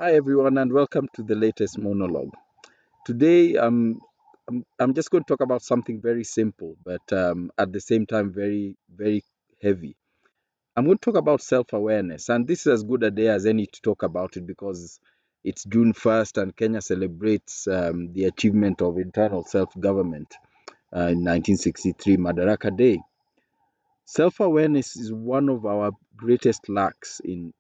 Hi everyone, and welcome to the latest monologue. Today, I'm just going to talk about something very simple, but at the same time very heavy. I'm going to talk about self-awareness, and this is as good a day as any to talk about it because it's June 1st, and Kenya celebrates the achievement of internal self-government in 1963, Madaraka Day. Self-awareness is one of our greatest lacks in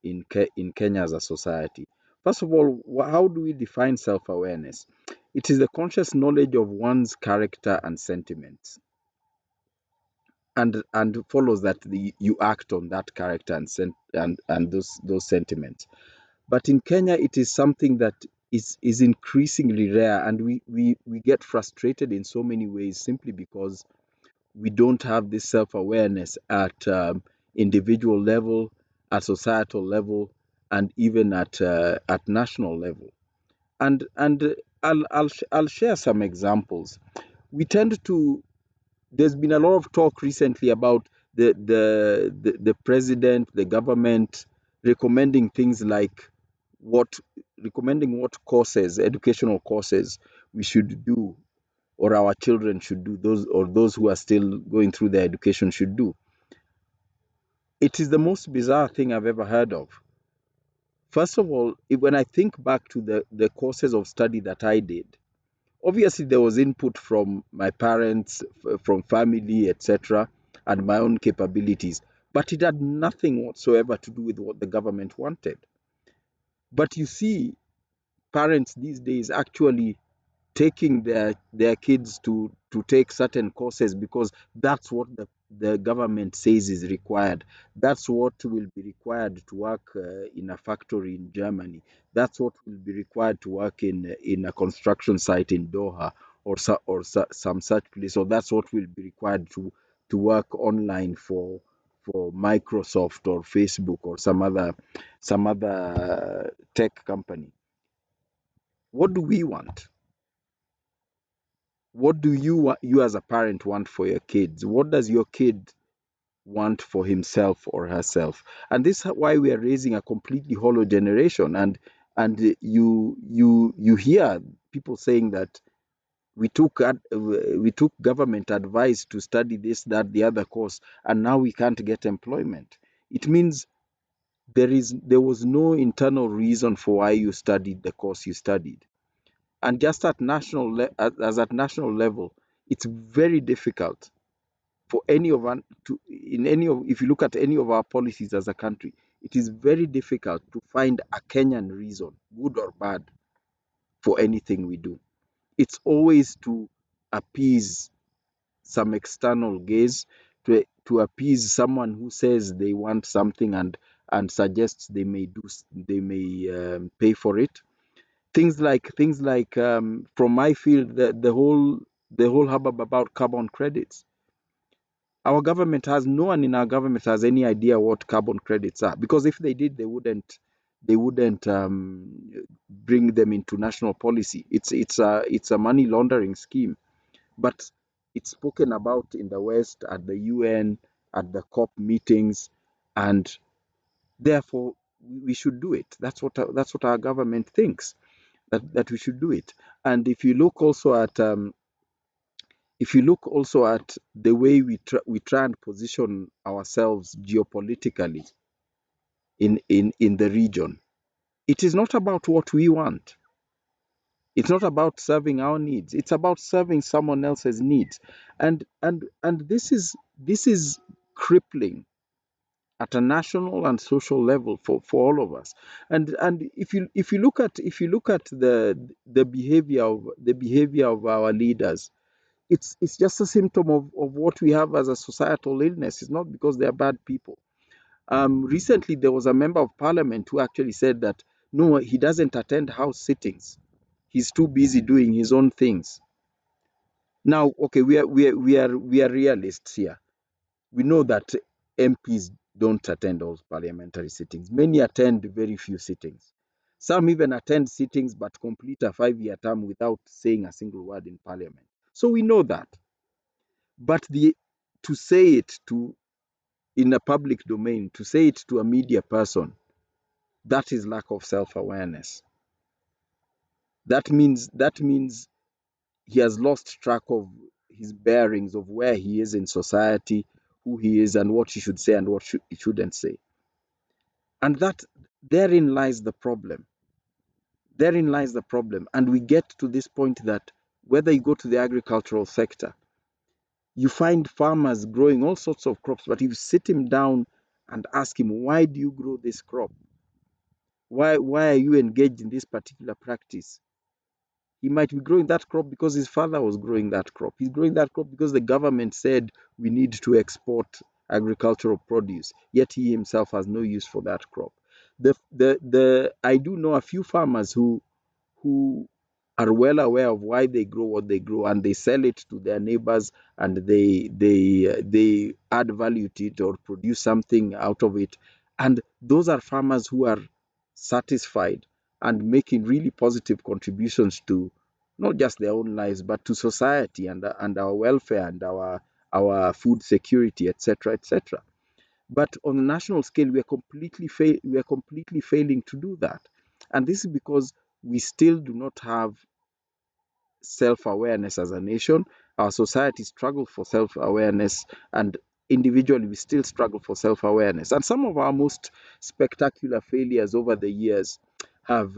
Kenya as a society. First of all, how do we define self-awareness? It is the conscious knowledge of one's character and sentiments, and follows that you act on that character and those sentiments. But in Kenya, it is something that is increasingly rare, and we get frustrated in so many ways simply because we don't have this self-awareness at individual level, at societal level, and even at national level. And I'll share some examples. We tend to There's been a lot of talk recently about the president, the government recommending things like what recommending what courses, educational courses we should do or our children should do, those who are still going through their education should do. It is the most bizarre thing I've ever heard of. First of all, when I think back to the courses of study that I did, obviously there was input from my parents, from family, etc., and my own capabilities, but it had nothing whatsoever to do with what the government wanted. But you see parents these days actually taking their kids to take certain courses because that's what the government says is required. That's what will be required to work in a factory in Germany. That's what will be required to work in a construction site in Doha or some such place. Or that's what will be required to work online for Microsoft or Facebook or some other tech company. What do we want? What do you as a parent want for your kids? What does your kid want for himself or herself? And this is why we are raising a completely hollow generation. And you hear people saying that we took government advice to study this, that, the other course, and now we can't get employment. It means there was no internal reason for why you studied the course you studied. And just at national level, it's very difficult for any of us to in any of if you look at any of our policies as a country, it is very difficult to find a Kenyan reason, good or bad, for anything we do. It's always to appease some external gaze, to appease someone who says they want something and suggests they may pay for it. Things like from my field, the whole hubbub about carbon credits. Our government has No one in our government has any idea what carbon credits are, because if they did, they wouldn't bring them into national policy. It's a money laundering scheme, but it's spoken about in the West, at the UN, at the COP meetings, and therefore we should do it. That's what our government thinks, that we should do it. And if you look also at the way we try and position ourselves geopolitically in the region, it is not about what we want. It's not about serving our needs. It's about serving someone else's needs. And this is crippling at a national and social level for all of us. And if you look at the behavior of our leaders, it's just a symptom of what we have as a societal illness. It's not because they are bad people. Recently, there was a member of parliament who actually said that no, he doesn't attend house sittings. He's too busy doing his own things. Now, okay, we are realists here. We know that MPs don't attend all parliamentary sittings. Many attend very few sittings. Some even attend sittings but complete a 5-year term without saying a single word in parliament. So we know that. But to say it to in a public domain, to say it to a media person, that is lack of self-awareness. That means he has lost track of his bearings of where he is in society, who he is, and what he should say and what he shouldn't say. And that therein lies the problem. Therein lies the problem. And we get to this point that whether you go to the agricultural sector, you find farmers growing all sorts of crops, but if you sit him down and ask him, why do you grow this crop? Why are you engaged in this particular practice? He might be growing that crop because his father was growing that crop. He's growing that crop because the government said we need to export agricultural produce, yet he himself has no use for that crop. The I do know a few farmers who are well aware of why they grow what they grow, and they sell it to their neighbors, and they add value to it or produce something out of it. And those are farmers who are satisfied and making really positive contributions to not just their own lives but to society and our welfare and our food security, etc., etc. But on a national scale, we are completely failing to do that, and this is because we still do not have self-awareness as a nation. Our society struggles for self-awareness, and individually we still struggle for self-awareness. And some of our most spectacular failures over the years have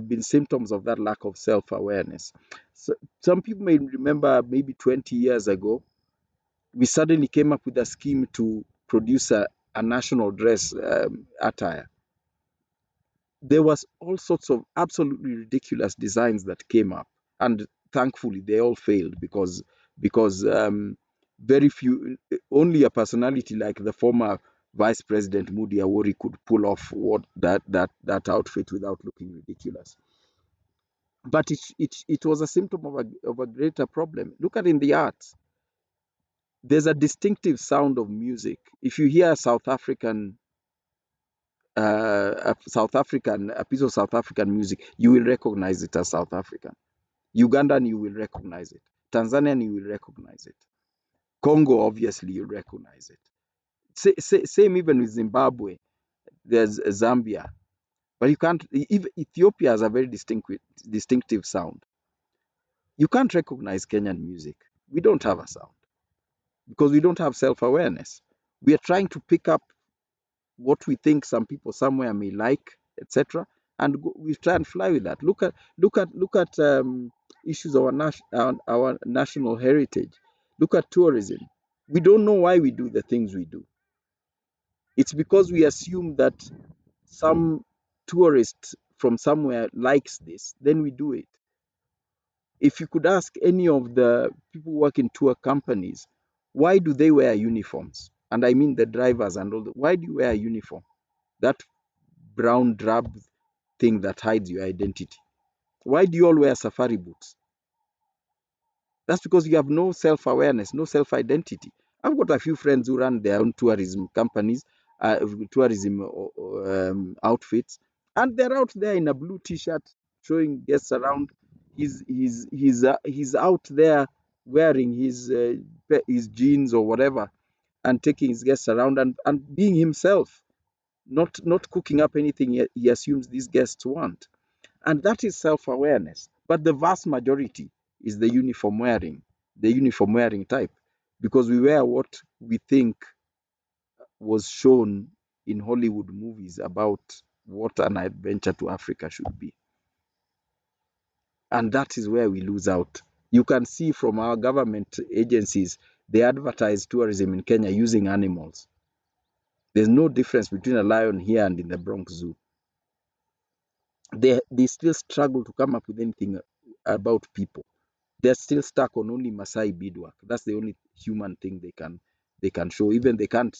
been symptoms of that lack of self-awareness. So, some people may remember maybe 20 years ago, we suddenly came up with a scheme to produce a national dress attire. There was all sorts of absolutely ridiculous designs that came up, and thankfully they all failed because very few, only a personality like the former Vice President Moody Awori could pull off what that outfit without looking ridiculous. But it was a symptom of a greater problem. Look at in the arts. There's a distinctive sound of music. If you hear a piece of South African music, you will recognize it as South African. Ugandan, you will recognize it. Tanzanian, you will recognize it. Congo, obviously, you recognize it. Same even with Zimbabwe. There's Zambia, but you can't. Even Ethiopia has a very distinctive sound. You can't recognize Kenyan music. We don't have a sound because we don't have self-awareness. We are trying to pick up what we think some people somewhere may like, etc., and we try and fly with that. Look at issues of our national heritage. Look at tourism. We don't know why we do the things we do. It's because we assume that some tourist from somewhere likes this, then we do it. If you could ask any of the people who work in tour companies, why do they wear uniforms? And I mean the drivers and all. Why do you wear a uniform? That brown drab thing that hides your identity. Why do you all wear safari boots? That's because you have no self awareness, no self identity. I've got a few friends who run their own tourism companies, tourism outfits, and they're out there in a blue t shirt showing guests around. He's out there wearing his jeans or whatever and taking his guests around and being himself, not cooking up anything he assumes these guests want. And that is self-awareness. But the vast majority is the uniform wearing type, because we wear what we think was shown in Hollywood movies about what an adventure to Africa should be. And that is where we lose out. You can see from our government agencies, they advertise tourism in Kenya using animals. There's no difference between a lion here and in the Bronx Zoo. They still struggle to come up with anything about people. They're still stuck on only Masai beadwork. That's the only human thing they can show. Even they can't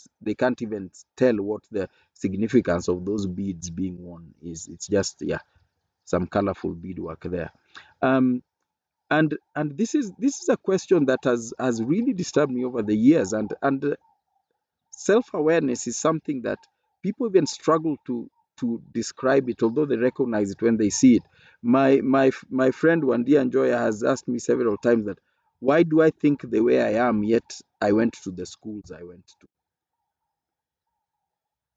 even tell what the significance of those beads being worn is. It's just, yeah, some colorful beadwork there. Um, and this is a question that has really disturbed me over the years, and self-awareness is something that people even struggle to describe it, although they recognize it when they see it. My friend Wandia Njoya has asked me several times that why do I think the way I am, yet I went to the schools I went to.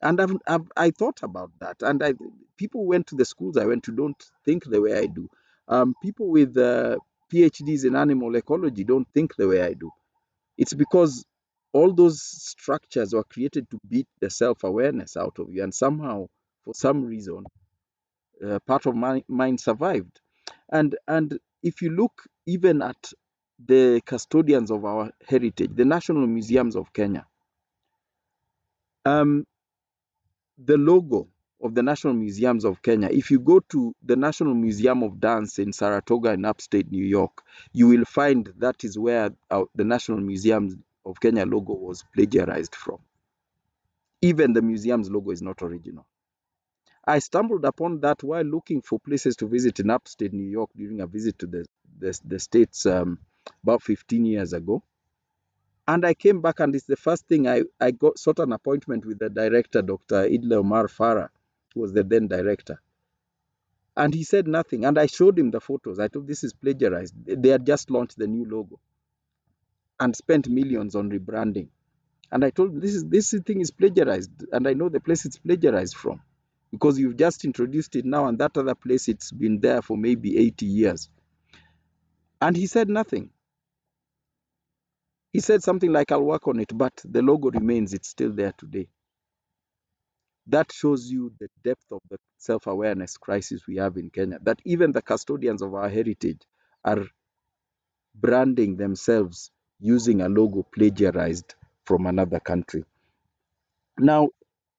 And I thought about that. And people went to the schools I went to don't think the way I do. People with PhDs in animal ecology don't think the way I do. It's because all those structures were created to beat the self-awareness out of you. And somehow, for some reason, part of my mine survived. And if you look even at the custodians of our heritage, the national museums of Kenya, um, the logo of the National Museums of Kenya, if you go to the National Museum of Dance in Saratoga in upstate New York, you will find that is where the National Museums of Kenya logo was plagiarized from. Even the museum's logo is not original. I stumbled upon that while looking for places to visit in upstate New York during a visit to the States about 15 years ago. And I came back, and it's the first thing I sought an appointment with the director, Dr. Idle Omar Farah, who was the then director. And he said nothing. And I showed him the photos. I told this is plagiarized. They had just launched the new logo and spent millions on rebranding. And I told him this thing is plagiarized. And I know the place it's plagiarized from because you've just introduced it now, and that other place it's been there for maybe 80 years. And he said nothing. He said something like, I'll work on it, but the logo remains, it's still there today. That shows you the depth of the self-awareness crisis we have in Kenya, that even the custodians of our heritage are branding themselves using a logo plagiarized from another country. Now,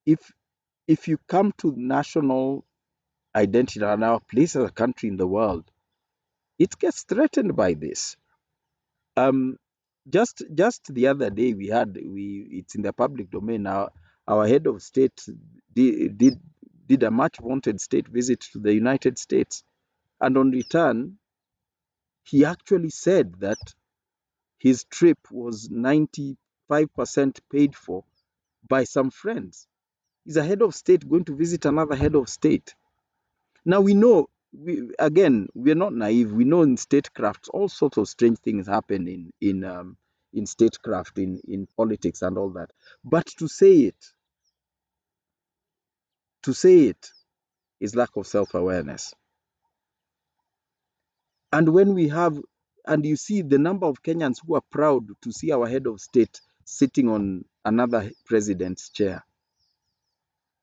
if you come to national identity and our place as a country in the world, it gets threatened by this. Um, just the other day it's in the public domain now. Our head of state did a much wanted state visit to the United States, and on return, he actually said that his trip was 95% paid for by some friends. He's a head of state going to visit another head of state. Now we know, we're not naive. We know in statecraft all sorts of strange things happen in statecraft, in politics and all that. But to say it is lack of self-awareness. And when we have, and you see the number of Kenyans who are proud to see our head of state sitting on another president's chair,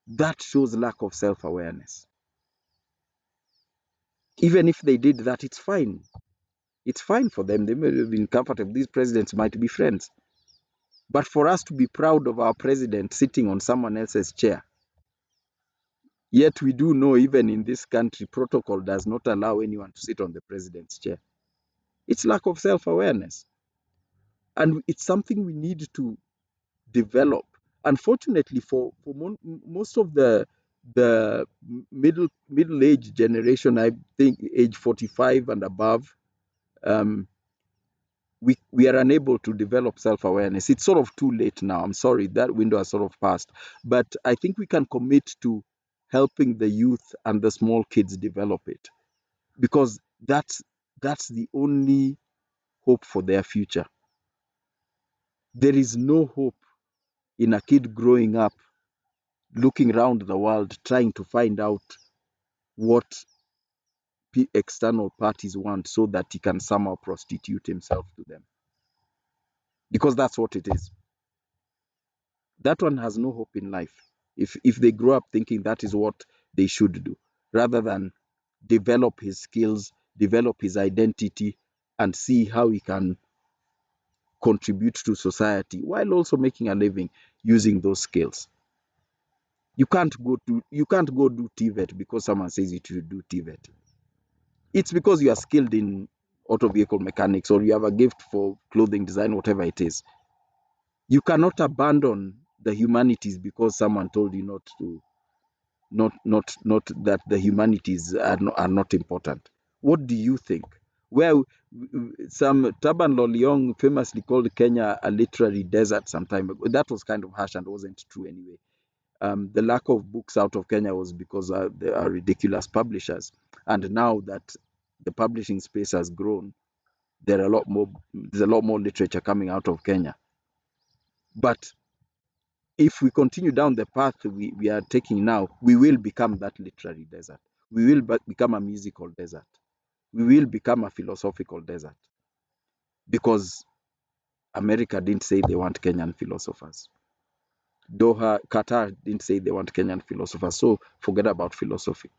that shows lack of self-awareness. Even if they did that, it's fine. It's fine for them. They may have been comfortable. These presidents might be friends. But for us to be proud of our president sitting on someone else's chair, yet we do know even in this country, protocol does not allow anyone to sit on the president's chair. It's lack of self-awareness. And it's something we need to develop. Unfortunately, for most of the middle-aged generation, I think age 45 and above, we are unable to develop self-awareness. It's sort of too late now. I'm sorry, that window has sort of passed. But I think we can commit to helping the youth and the small kids develop it, because that's the only hope for their future. There is no hope in a kid growing up looking around the world trying to find out what external parties want so that he can somehow prostitute himself to them, because that's what it is. That one has no hope in life if they grow up thinking that is what they should do, rather than develop his skills, develop his identity, and see how he can contribute to society while also making a living using those skills. You can't go do TVET because someone says you should do TVET. It's because you are skilled in auto vehicle mechanics, or you have a gift for clothing design, whatever it is. You cannot abandon the humanities because someone told you not to, not that the humanities are not important. What do you think? Well, some Taban Loliong famously called Kenya a literary desert some time ago. That was kind of harsh and wasn't true anyway. The lack of books out of Kenya was because there are ridiculous publishers. And now that the publishing space has grown, there's a lot more literature coming out of Kenya. But If we continue down the path we are taking now, we will become that literary desert. We will become a musical desert. We will become a philosophical desert because America didn't say they want Kenyan philosophers. Doha, Qatar didn't say they want Kenyan philosophers. So forget about philosophy.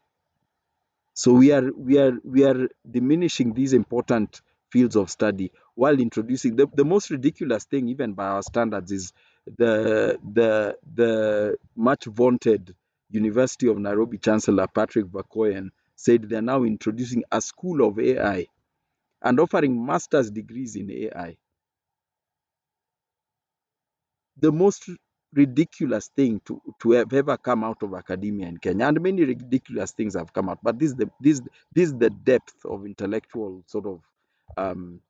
So we are diminishing these important fields of study while introducing the most ridiculous thing, even by our standards, is the much vaunted University of Nairobi Chancellor Patrick Bakoyan said they're now introducing a school of AI and offering master's degrees in AI. The most ridiculous thing to have ever come out of academia in Kenya, and many ridiculous things have come out. But this is the depth of intellectual sort of um,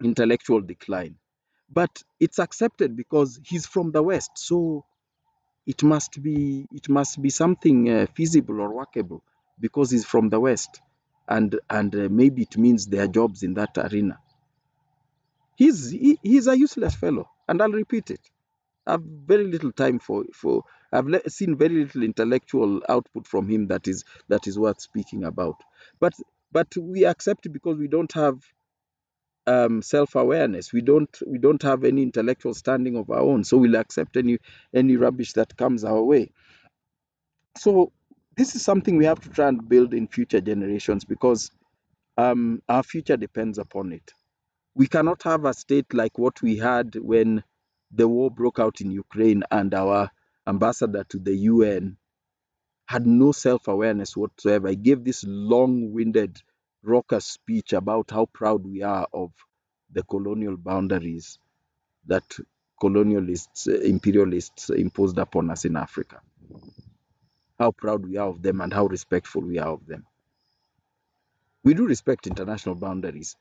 intellectual decline. But it's accepted because he's from the West, so it must be something feasible or workable because he's from the West, and maybe it means there are jobs in that arena. He's a useless fellow, and I'll repeat it. I've very little time for seen very little intellectual output from him that is worth speaking about. But but we accept it because we don't have self-awareness. We don't have any intellectual standing of our own, so we'll accept any rubbish that comes our way. So this is something we have to try and build in future generations because our future depends upon it. We cannot have a state like what we had when the war broke out in Ukraine and our ambassador to the UN had no self awareness whatsoever. He gave this long winded, raucous speech about how proud we are of the colonial boundaries that colonialists, imperialists imposed upon us in Africa. How proud we are of them and how respectful we are of them. We do respect international boundaries,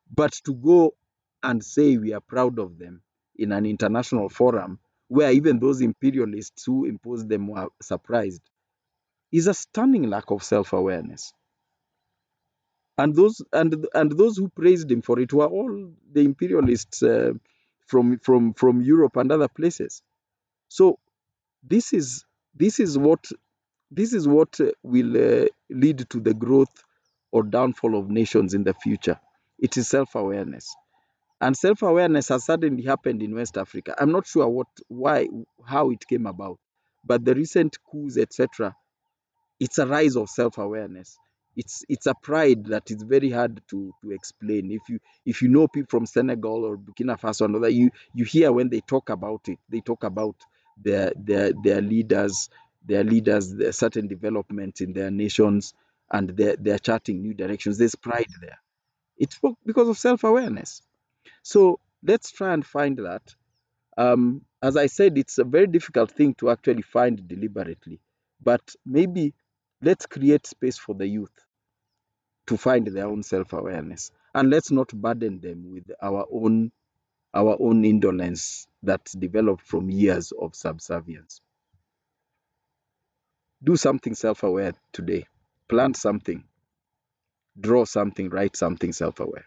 but to go and say we are proud of them in an international forum where even those imperialists who imposed them were surprised is a stunning lack of self-awareness. And those who praised him for it were all the imperialists from Europe and other places. So this is this is what will lead to the growth or downfall of nations in the future. It is self-awareness. And self-awareness has suddenly happened in West Africa. I'm not sure how it came about, but the recent coups, etc., it's a rise of self-awareness. It's a pride that is very hard to explain. If you know people from Senegal or Burkina Faso and other, you hear when they talk about it, they talk about their leaders, their certain developments in their nations, and they're charting new directions. There's pride there. It's because of self-awareness. So let's try and find that. As I said, it's a very difficult thing to actually find deliberately, but maybe let's create space for the youth to find their own self-awareness, and let's not burden them with our own indolence that's developed from years of subservience. Do something self-aware today. Plant something, draw something, write something self-aware.